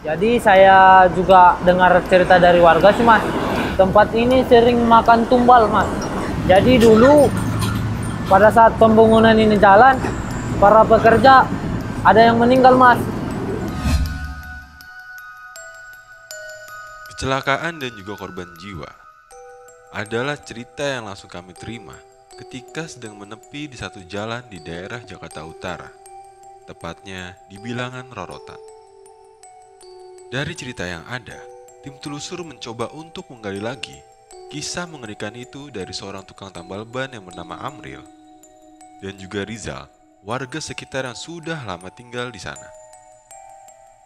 Jadi saya juga dengar cerita dari warga sih mas, tempat ini sering makan tumbal mas. Jadi dulu pada saat pembangunan ini jalan, para pekerja ada yang meninggal mas. Kecelakaan dan juga korban jiwa adalah cerita yang langsung kami terima ketika sedang menepi di satu jalan di daerah Jakarta Utara, tepatnya di bilangan Rorotan. Dari cerita yang ada, tim telusur mencoba untuk menggali lagi kisah mengerikan itu dari seorang tukang tambal ban yang bernama Amril dan juga Rizal, warga sekitar yang sudah lama tinggal di sana.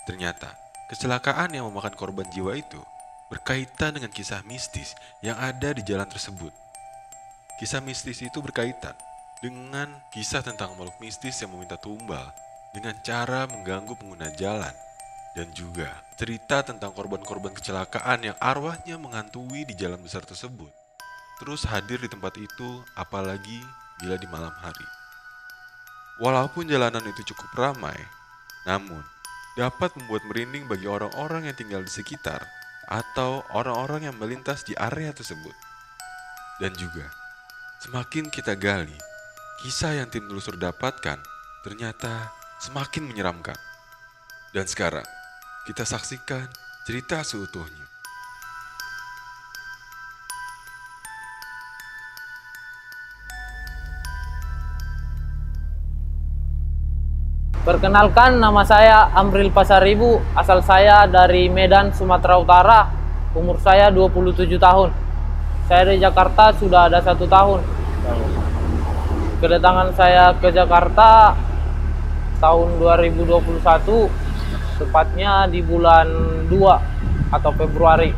Ternyata, kecelakaan yang memakan korban jiwa itu berkaitan dengan kisah mistis yang ada di jalan tersebut. Kisah mistis itu berkaitan dengan kisah tentang makhluk mistis yang meminta tumbal dengan cara mengganggu pengguna jalan, dan juga cerita tentang korban-korban kecelakaan yang arwahnya menghantui di jalan besar tersebut terus hadir di tempat itu, apalagi bila di malam hari. Walaupun jalanan itu cukup ramai, namun dapat membuat merinding bagi orang-orang yang tinggal di sekitar atau orang-orang yang melintas di area tersebut. Dan juga, semakin kita gali, kisah yang tim telusur dapatkan ternyata semakin menyeramkan. Dan sekarang, kita saksikan cerita seutuhnya. Perkenalkan, nama saya Amril Pasaribu, asal saya dari Medan, Sumatera Utara. Umur saya 27 tahun. Saya di Jakarta sudah ada 1 tahun. Kedatangan saya ke Jakarta tahun 2021, tepatnya di bulan 2 atau Februari.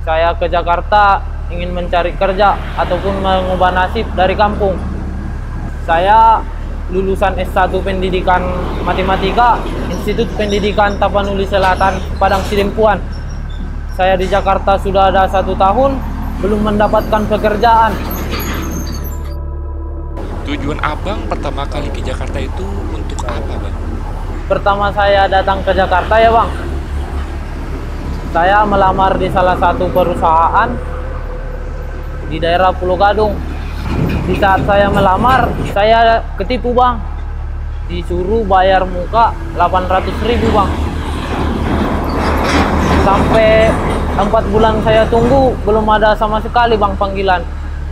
Saya ke Jakarta ingin mencari kerja ataupun mengubah nasib dari kampung. Saya lulusan S1 Pendidikan Matematika, Institut Pendidikan Tapanuli Selatan, Padang Sidempuan. Saya di Jakarta sudah ada 1 tahun, belum mendapatkan pekerjaan. Tujuan abang pertama kali ke Jakarta itu untuk apa, bang? Pertama saya datang ke Jakarta ya bang, saya melamar di salah satu perusahaan di daerah Pulau Gadung. Di saat saya melamar, saya ketipu bang, disuruh bayar muka 800.000 bang. Sampai 4 bulan saya tunggu, belum ada sama sekali bang panggilan.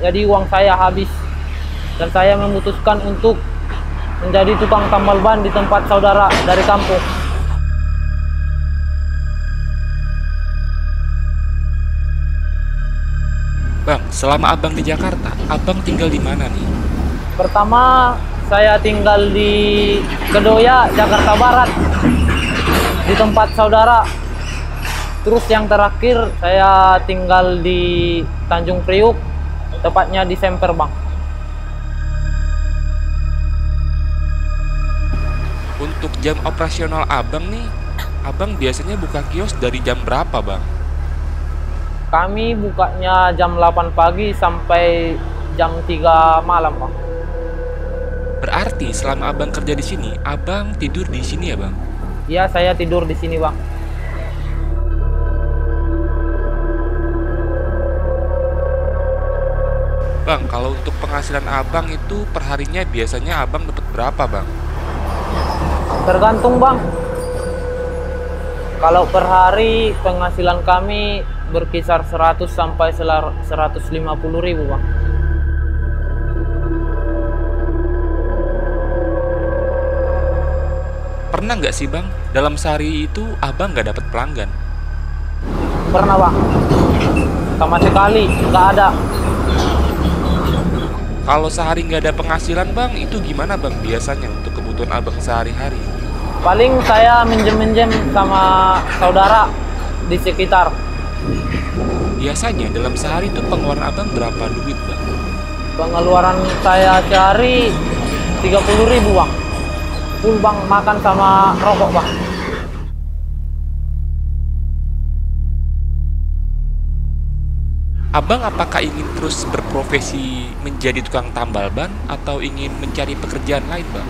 Jadi uang saya habis, dan saya memutuskan untuk menjadi tukang tambal ban di tempat saudara dari kampung. Bang, selama abang di Jakarta, abang tinggal di mana nih? Pertama, saya tinggal di Kedoya, Jakarta Barat, di tempat saudara. Terus yang terakhir, saya tinggal di Tanjung Priuk, tepatnya di Semper, bang. Untuk jam operasional abang nih, abang biasanya buka kios dari jam berapa, bang? Kami bukanya jam 8 pagi sampai jam 3 malam, bang. Berarti selama abang kerja di sini, abang tidur di sini ya, bang? Iya, saya tidur di sini, bang. Bang, kalau untuk penghasilan abang itu perharinya biasanya abang dapat berapa, bang? Tergantung, bang. Kalau per hari penghasilan kami berkisar 100 sampai 150.000, bang. Pernah nggak sih, bang, dalam sehari itu abang nggak dapat pelanggan? Pernah, bang. Sama sekali nggak ada. Kalau sehari nggak ada penghasilan, bang, itu gimana, bang, biasanya untuk kebutuhan abang sehari-hari? Paling saya minjem-minjem sama saudara di sekitar. Biasanya dalam sehari itu pengeluaran abang berapa duit, bang? Pengeluaran saya sehari 30.000, bang. Full, bang, makan sama rokok, bang. Abang apakah ingin terus berprofesi menjadi tukang tambal ban atau ingin mencari pekerjaan lain, bang?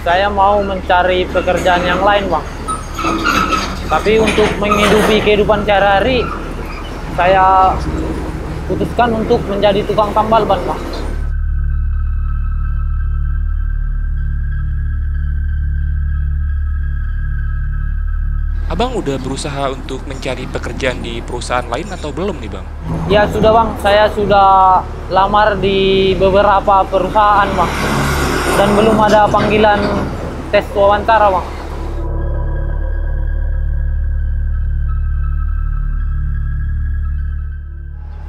Saya mau mencari pekerjaan yang lain, bang. Tapi untuk menghidupi kehidupan sehari-hari, saya putuskan untuk menjadi tukang tambal ban, Bang. Abang udah berusaha untuk mencari pekerjaan di perusahaan lain atau belum nih, Bang? Ya sudah, Bang. Saya sudah lamar di beberapa perusahaan, Bang. Dan belum ada panggilan tes wawancara, Bang.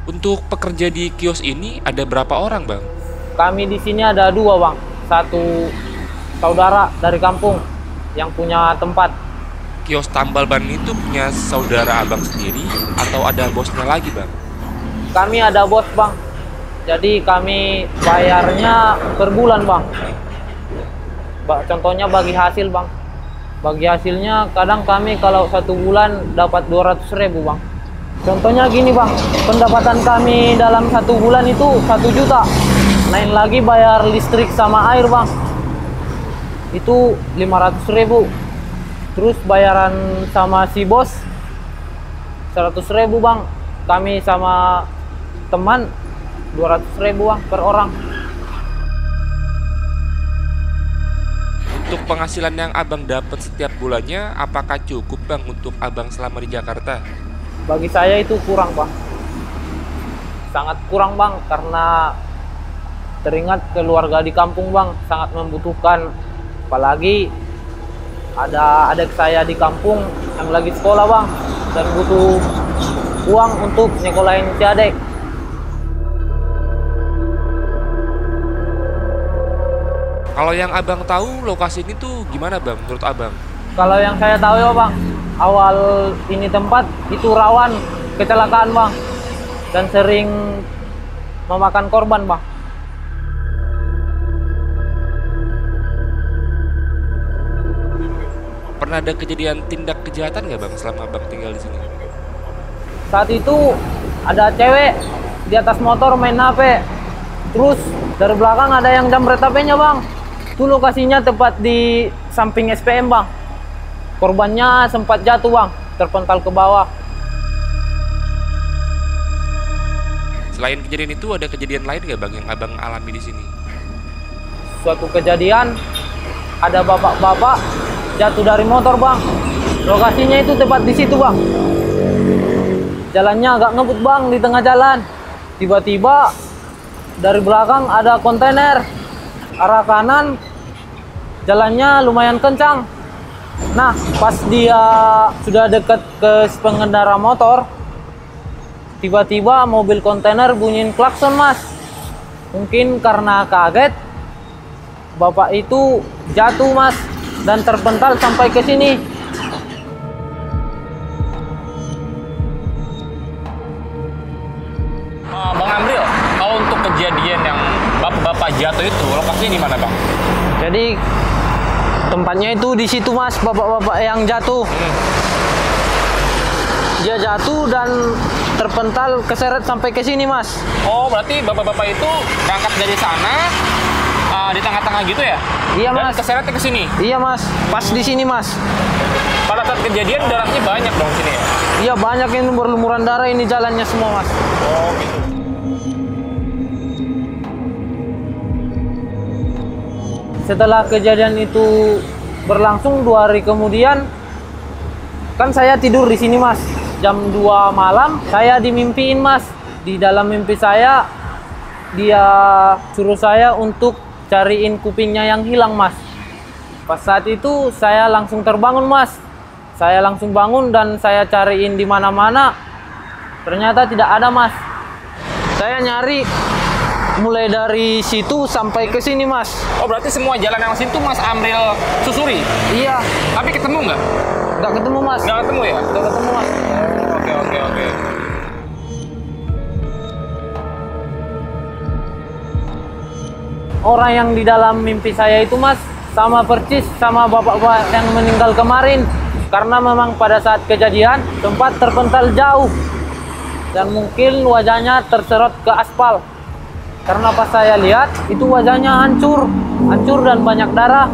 Untuk pekerja di kios ini ada berapa orang, Bang? Kami di sini ada 2, Bang. Satu saudara dari kampung yang punya tempat. Kios tambal ban itu punya saudara abang sendiri atau ada bosnya lagi, Bang? Kami ada bos, Bang. Jadi kami bayarnya per bulan, Bang. Contohnya bagi hasil, Bang. Bagi hasilnya kadang kami kalau 1 bulan dapat 200.000, Bang. Contohnya gini, Bang. Pendapatan kami dalam 1 bulan itu 1 juta. Lain lagi bayar listrik sama air, Bang. Itu 500.000. Terus bayaran sama si bos 100.000, Bang. Kami sama teman 200.000, Bang, per orang. Untuk penghasilan yang abang dapat setiap bulannya, apakah cukup, Bang, untuk abang selama di Jakarta? Bagi saya itu kurang, Bang. Sangat kurang, Bang, karena teringat keluarga di kampung, Bang, sangat membutuhkan. Apalagi ada adik saya di kampung yang lagi sekolah, Bang, dan butuh uang untuk nyekolahin si adik. Kalau yang abang tahu, lokasi ini tuh gimana, Bang, menurut abang? Kalau yang saya tahu ya, Bang, awal ini tempat itu rawan kecelakaan, Bang, dan sering memakan korban, Bang. Pernah ada kejadian tindak kejahatan nggak, Bang, selama abang tinggal di sini? Saat itu ada cewek di atas motor main HP. Terus dari belakang ada yang jambret HP-nya, Bang. Itu lokasinya tepat di samping SPM, Bang. Korbannya sempat jatuh, Bang, terpental ke bawah. Selain kejadian itu, ada kejadian lain nggak, Bang, yang abang alami di sini? Suatu kejadian ada bapak-bapak jatuh dari motor, Bang. Lokasinya itu tepat di situ, Bang. Jalannya agak ngebut, Bang, di tengah jalan. Tiba-tiba dari belakang ada kontainer arah kanan, jalannya lumayan kencang. Nah, pas dia sudah dekat ke pengendara motor, tiba-tiba mobil kontainer bunyiin klakson, Mas. Mungkin karena kaget, bapak itu jatuh, Mas, dan terpental sampai ke sini. Bang Amril, kalau untuk kejadian yang bapak-bapak jatuh itu, lokasinya di mana, Bang? Jadi tempatnya itu di situ, Mas, bapak-bapak yang jatuh. Dia jatuh dan terpental keseret sampai ke sini, Mas. Oh, berarti bapak-bapak itu berangkat dari sana, di tengah-tengah gitu ya? Iya, Dan Mas. keseretnya ke sini. Iya, Mas. Pas di sini, Mas. Pada saat kejadian darahnya banyak dong sini ya? Iya, banyak yang berlumuran darah ini jalannya semua, Mas. Oh, gitu. Setelah kejadian itu berlangsung 2 hari kemudian, kan saya tidur di sini, Mas. Jam 2 malam saya dimimpiin, Mas. Di dalam mimpi saya dia suruh saya untuk cariin kupingnya yang hilang, Mas. Pas saat itu saya langsung terbangun, Mas. Saya langsung bangun dan saya cariin di mana-mana. Ternyata tidak ada, Mas. Saya nyari mulai dari situ sampai ke sini, Mas. Oh, berarti semua jalan yang situ Mas Amril susuri? Iya, Tapi ketemu nggak? nggak ketemu, Mas. Nggak ketemu ya? Nggak ketemu, Mas. Oke. Orang yang di dalam mimpi saya itu, Mas, sama persis sama bapak-bapak yang meninggal kemarin. Karena memang pada saat kejadian tempat terpental jauh dan mungkin wajahnya terserot ke aspal. Karena pas saya lihat itu wajahnya hancur dan banyak darah.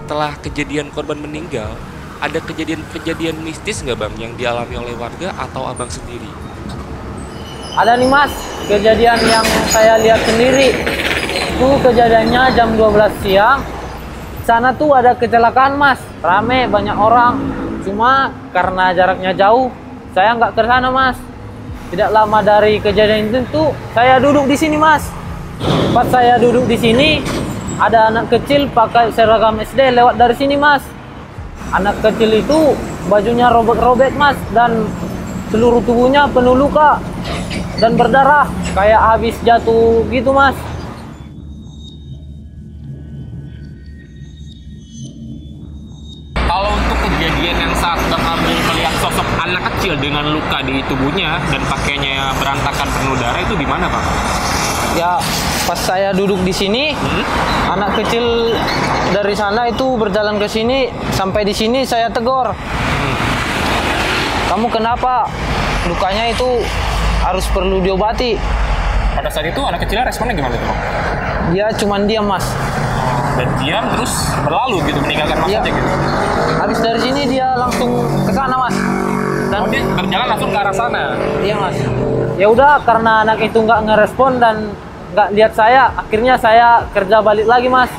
setelah kejadian korban meninggal, ada kejadian-kejadian mistis nggak Bang yang dialami oleh warga atau Abang sendiri? Ada nih Mas, kejadian yang saya lihat sendiri. Itu kejadiannya jam 12 siang. Sana tuh ada kecelakaan Mas, rame banyak orang. Cuma karena jaraknya jauh, saya nggak ke sana Mas. Tidak lama dari kejadian itu, saya duduk di sini Mas. Pas saya duduk di sini, ada anak kecil pakai seragam SD lewat dari sini Mas. Anak kecil itu bajunya robek-robek Mas, dan seluruh tubuhnya penuh luka dan berdarah, kayak habis jatuh gitu Mas. Kalau untuk kejadian yang saat Bang Amril melihat sosok anak kecil dengan luka di tubuhnya dan pakainya berantakan penuh darah, itu di mana Bang? Ya, pas saya duduk di sini, anak kecil dari sana itu berjalan ke sini, sampai di sini saya tegur. Kamu kenapa? Lukanya itu harus perlu diobati. Pada saat itu anak kecilnya responnya gimana tuh Bang? Dia cuman diam Mas. Dan diam terus berlalu gitu, meninggalkan Mas Iya. aja gitu. Habis dari sini dia langsung ke sana Mas. Dan Oh, dia berjalan langsung ke arah sana. iya Mas. Ya udah, karena anak itu nggak ngerespon dan nggak lihat saya, akhirnya saya kerja balik lagi Mas.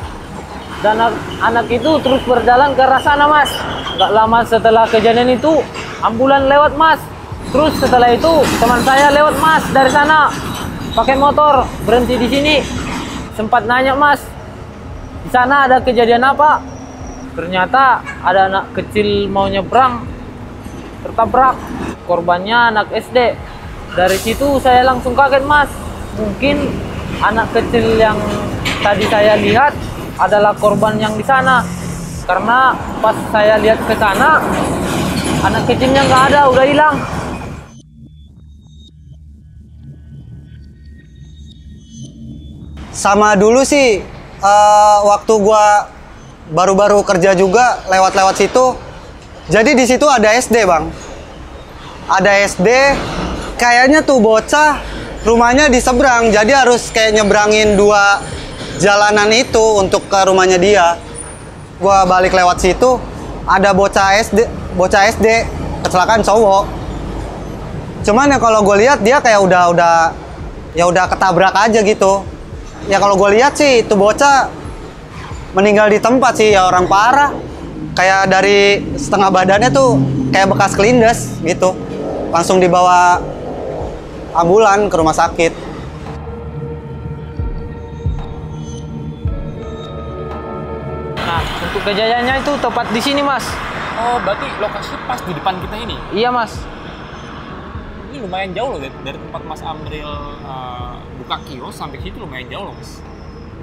Dan anak itu terus berjalan ke arah sana Mas. Nggak lama setelah kejadian itu, ambulan lewat Mas. Terus setelah itu teman saya lewat Mas dari sana, pakai motor, berhenti di sini. Sempat nanya Mas, di sana ada kejadian apa? Ternyata ada anak kecil mau nyebrang, tertabrak. Korbannya anak SD. Dari situ saya langsung kaget Mas. Mungkin anak kecil yang tadi saya lihat adalah korban yang di sana. Karena pas saya lihat ke sana, anak kecilnya nggak ada, udah hilang. Sama dulu sih, waktu gua baru-baru kerja juga lewat-lewat situ. Jadi di situ ada SD Bang. Ada SD, kayaknya tuh bocah rumahnya di seberang. Jadi harus kayak nyebrangin 2 jalanan itu untuk ke rumahnya dia. Gua balik lewat situ, ada bocah SD kecelakaan cowok. Cuman ya kalau gue lihat dia kayak udah ketabrak aja gitu. Ya kalau gue lihat sih itu bocah meninggal di tempat sih, ya orang parah. Kayak dari setengah badannya tuh kayak bekas kelindes gitu. Langsung dibawa ambulan ke rumah sakit. Nah, untuk kejadiannya itu tepat di sini Mas. Oh, berarti lokasinya pas di depan kita ini. Iya Mas. Ini lumayan jauh loh dari tempat Mas Amril buka kios sampai situ, lumayan jauh loh Mas.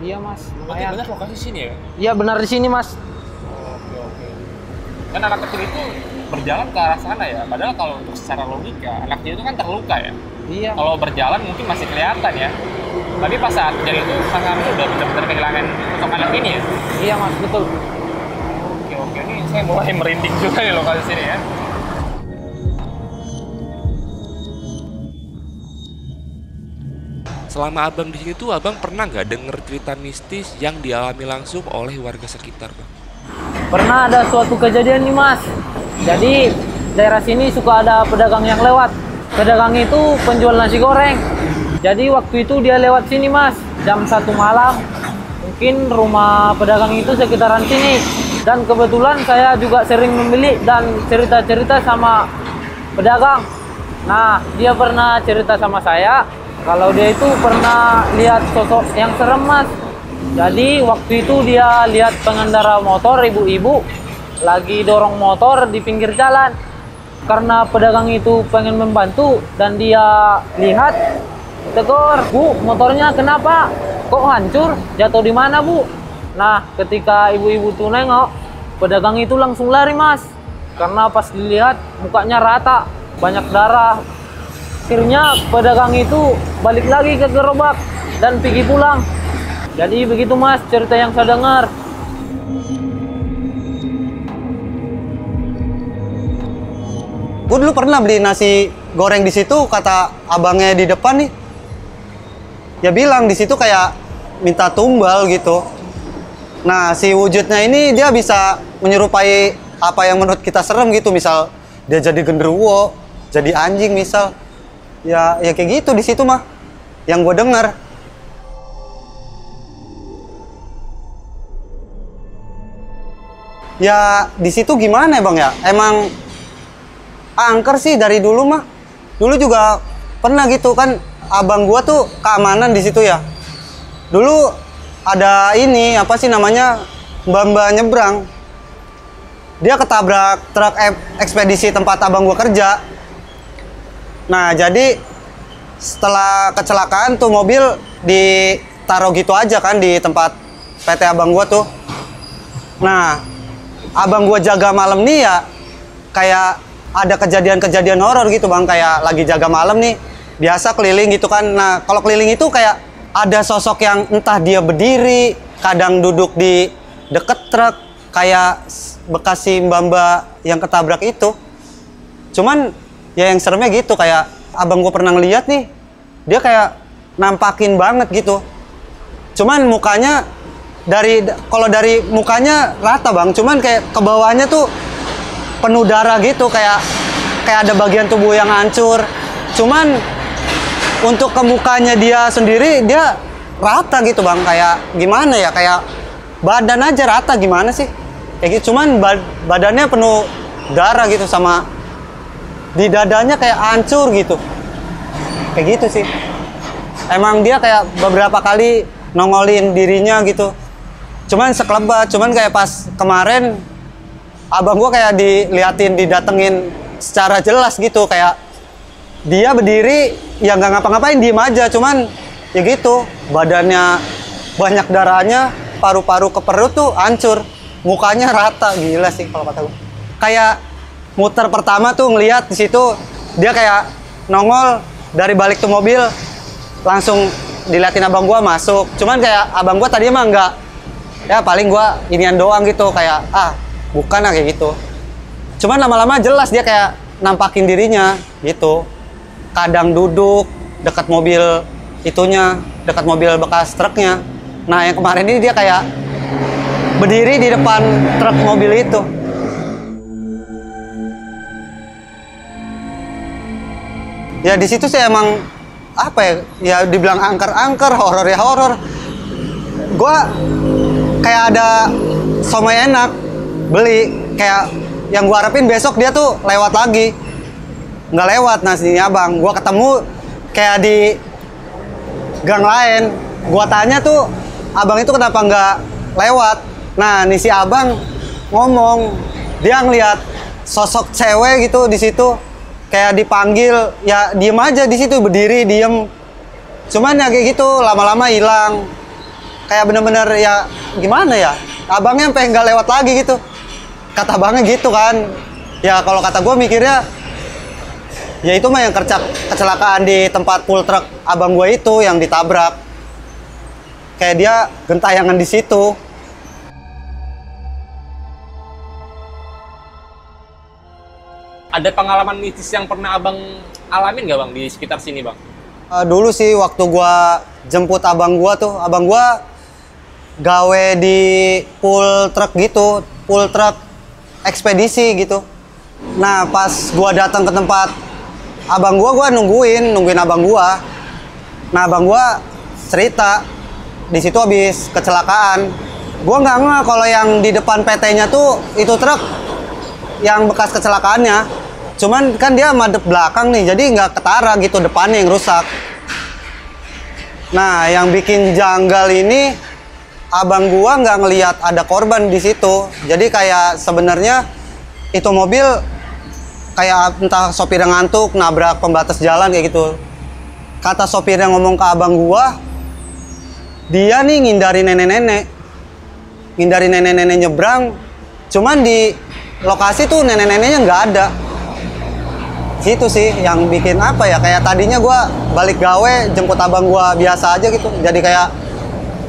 Iya Mas, Berarti lumayan. benar lokasi sini ya? Iya benar di sini Mas. Oke, oke. Dan anak kecil itu berjalan ke arah sana ya? Padahal kalau untuk secara logika, anak kecil itu kan terluka ya? Iya. Kalau berjalan mungkin masih kelihatan ya? Tapi pas saat kejadian itu, Mas Amril udah benar-benar kehilangan sosok anak ini ya? Iya Mas, betul. Oke, oke. Ini saya mulai merinding juga di lokasi sini ya. Selama Abang di sini tuh Abang pernah nggak denger cerita mistis yang dialami langsung oleh warga sekitar Bang? Pernah ada suatu kejadian nih Mas. Jadi daerah sini suka ada pedagang yang lewat. Pedagang itu penjual nasi goreng. Jadi waktu itu dia lewat sini Mas, jam 1 malam. Mungkin rumah pedagang itu sekitaran sini. Dan kebetulan saya juga sering membeli dan cerita-cerita sama pedagang. Nah, dia pernah cerita sama saya kalau dia itu pernah lihat sosok yang serem Mas. Jadi waktu itu dia lihat pengendara motor ibu-ibu lagi dorong motor di pinggir jalan. Karena pedagang itu pengen membantu dan dia lihat, tegur, "Bu, motornya kenapa? Kok hancur? Jatuh di mana, Bu?" Nah, ketika ibu-ibu tuh nengok, pedagang itu langsung lari Mas. Karena pas dilihat mukanya rata, banyak darah. Akhirnya pedagang itu balik lagi ke gerobak dan pergi pulang. Jadi begitu Mas cerita yang saya dengar. Gue dulu pernah beli nasi goreng di situ, kata abangnya di depan nih. Ya bilang di situ kayak minta tumbal gitu. Nah, si wujudnya ini dia bisa menyerupai apa yang menurut kita serem gitu. Misal dia jadi genderuwo, jadi anjing misal. Ya kayak gitu di situ mah. Yang gue dengar. Ya di situ gimana ya Bang ya? Emang angker sih dari dulu mah. Dulu juga pernah gitu kan, abang gua tuh keamanan di situ ya. Dulu ada ini apa sih namanya, mbak-mbak nyebrang. Dia ketabrak truk ekspedisi tempat abang gua kerja. Nah jadi setelah kecelakaan tuh mobil ditaruh gitu aja kan di tempat PT abang gua tuh. Nah abang gua jaga malam nih ya kayak ada kejadian-kejadian horor gitu Bang, kayak lagi jaga malam nih biasa keliling gitu kan. Nah kalau keliling itu kayak ada sosok yang entah dia berdiri, kadang duduk di deket truk kayak bekas si mbak-mbak yang ketabrak itu. Cuman ya yang seremnya gitu, kayak abang gue pernah ngeliat nih, dia kayak nampakin banget gitu. Cuman mukanya kalau dari mukanya rata Bang, cuman kayak ke bawahnya tuh penuh darah gitu, kayak ada bagian tubuh yang hancur. Cuman untuk ke mukanya dia sendiri dia rata gitu Bang, kayak gimana ya, kayak badan aja rata gimana sih kayak gitu. Cuman badannya penuh darah gitu, sama di dadanya kayak hancur gitu, kayak gitu sih. Emang dia kayak beberapa kali nongolin dirinya gitu, cuman sekelebat. Cuman kayak pas kemarin abang gua kayak didatengin secara jelas gitu, kayak dia berdiri ya nggak ngapa-ngapain, diem aja. Cuman ya gitu, badannya banyak darahnya, paru-paru ke perut tuh hancur, mukanya rata. Gila sih kalau kata gua. Kayak muter pertama tuh ngelihat di situ, dia kayak nongol dari balik tuh mobil, langsung diliatin abang gua masuk. Cuman kayak abang gua tadi emang nggak, ya paling gua inian doang gitu, kayak bukan kayak gitu. Cuman lama-lama jelas dia kayak nampakin dirinya gitu. Kadang duduk dekat mobil itunya, dekat mobil bekas truknya. Nah yang kemarin ini dia kayak berdiri di depan truk mobil itu. Ya di situ sih emang apa ya? Ya dibilang angker, horor ya horor. Gua kayak ada somai enak beli, kayak yang gua harapin besok dia tuh lewat lagi, nggak lewat. Nah sini abang gua ketemu kayak di gang lain, gua tanya tuh abang itu kenapa nggak lewat. Nah nih si abang ngomong dia ngeliat sosok cewek gitu di situ, kayak dipanggil ya diem aja di situ, berdiri diem. Cuman ya kayak gitu lama-lama hilang, kayak bener-bener ya gimana ya, abangnya sampai nggak lewat lagi gitu. Kata abangnya gitu kan. Ya kalau kata gue mikirnya, ya itu mah yang kecelakaan di tempat full truck abang gue itu yang ditabrak. Kayak dia gentayangan di situ. Ada pengalaman mistis yang pernah abang alamin nggak Bang di sekitar sini Bang? Dulu sih waktu gue jemput abang gue tuh, abang gue gawe di full truck gitu, full truck ekspedisi gitu. Nah pas gua datang ke tempat abang gua nungguin abang gua. Nah abang gua cerita di situ habis kecelakaan. Gua nggak ngeh kalau yang di depan PT-nya tuh itu truk yang bekas kecelakaannya. Cuman kan dia madep belakang nih, jadi nggak ketara gitu depannya yang rusak. Nah yang bikin janggal ini, abang gua nggak ngelihat ada korban di situ. Jadi kayak sebenarnya itu mobil kayak entah sopirnya ngantuk nabrak pembatas jalan kayak gitu. Kata sopirnya ngomong ke abang gua, dia nih ngindari nenek-nenek nyebrang. Cuman di lokasi tuh nenek-neneknya nggak ada. Situ sih yang bikin apa ya, kayak tadinya gua balik gawe jemput abang gua biasa aja gitu, jadi kayak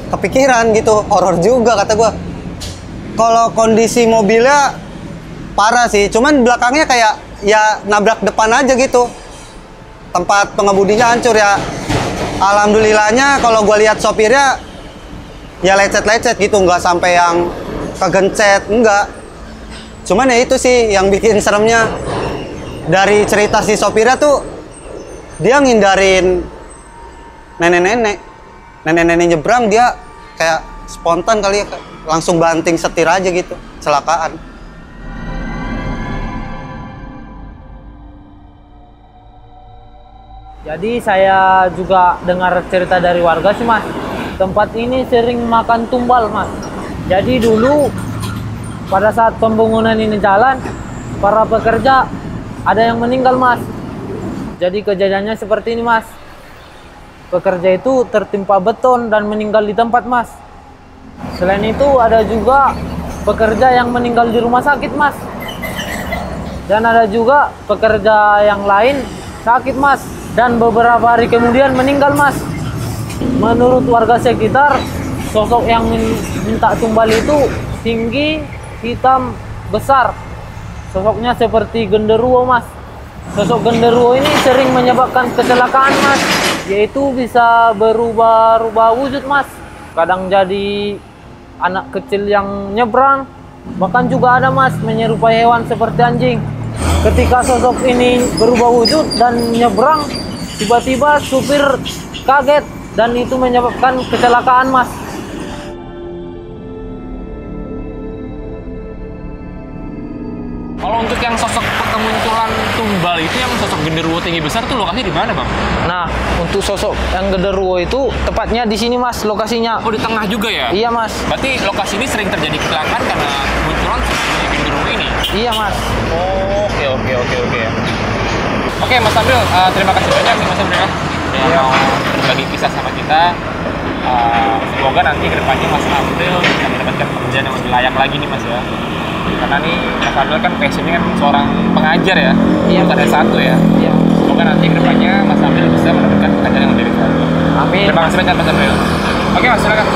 kepikiran gitu, horor juga kata gue. Kalau kondisi mobilnya parah sih, cuman belakangnya kayak ya nabrak depan aja gitu. Tempat pengemudinya hancur ya. Alhamdulillahnya kalau gue lihat sopirnya ya lecet-lecet gitu, nggak sampai yang kegencet, enggak. Cuman ya itu sih yang bikin seremnya dari cerita si sopirnya tuh, dia ngindarin nenek-nenek nyebrang, dia kayak spontan kali ya, langsung banting setir aja gitu, kecelakaan. Jadi saya juga dengar cerita dari warga sih mas, tempat ini sering makan tumbal mas. Jadi dulu pada saat pembangunan ini jalan, para pekerja ada yang meninggal mas. Jadi kejadiannya seperti ini mas, pekerja itu tertimpa beton dan meninggal di tempat mas. Selain itu ada juga pekerja yang meninggal di rumah sakit mas, dan ada juga pekerja yang lain sakit mas, dan beberapa hari kemudian meninggal mas. Menurut warga sekitar, sosok yang minta tumbal itu tinggi, hitam, besar. Sosoknya seperti genderuwo mas. Sosok genderuwo ini sering menyebabkan kecelakaan mas, yaitu bisa berubah-ubah wujud mas. Kadang jadi anak kecil yang nyebrang, bahkan juga ada mas menyerupai hewan seperti anjing. Ketika sosok ini berubah wujud dan nyebrang, tiba-tiba supir kaget dan itu menyebabkan kecelakaan mas. Kalau untuk yang sosok kemunculan tumbal itu, yang sosok genderuwo tinggi besar tuh lokasinya di mana bang? Nah, untuk sosok yang genderuwo itu tepatnya di sini mas lokasinya. Oh, di tengah juga ya? Iya mas. Berarti lokasi ini sering terjadi kecelakaan karena kemunculan sosok genderuwo ini? Iya mas. Oh, oke. Oke Mas Abril, terima kasih banyak nih Mas Abril ya mau berbagi kisah sama kita. Semoga nanti kedepannya Mas Abril bisa mendapatkan pekerjaan yang lebih layak lagi nih Mas ya. Karena nih Mas Abril kan passionnya kan seorang pengajar ya, bukan S1 ya. Iya. Semoga nanti kedepannya Mas Abril bisa mendapatkan pekerjaan yang lebih baik. Amin. Terima kasih banyak Mas Abril. Oke Mas, silakan.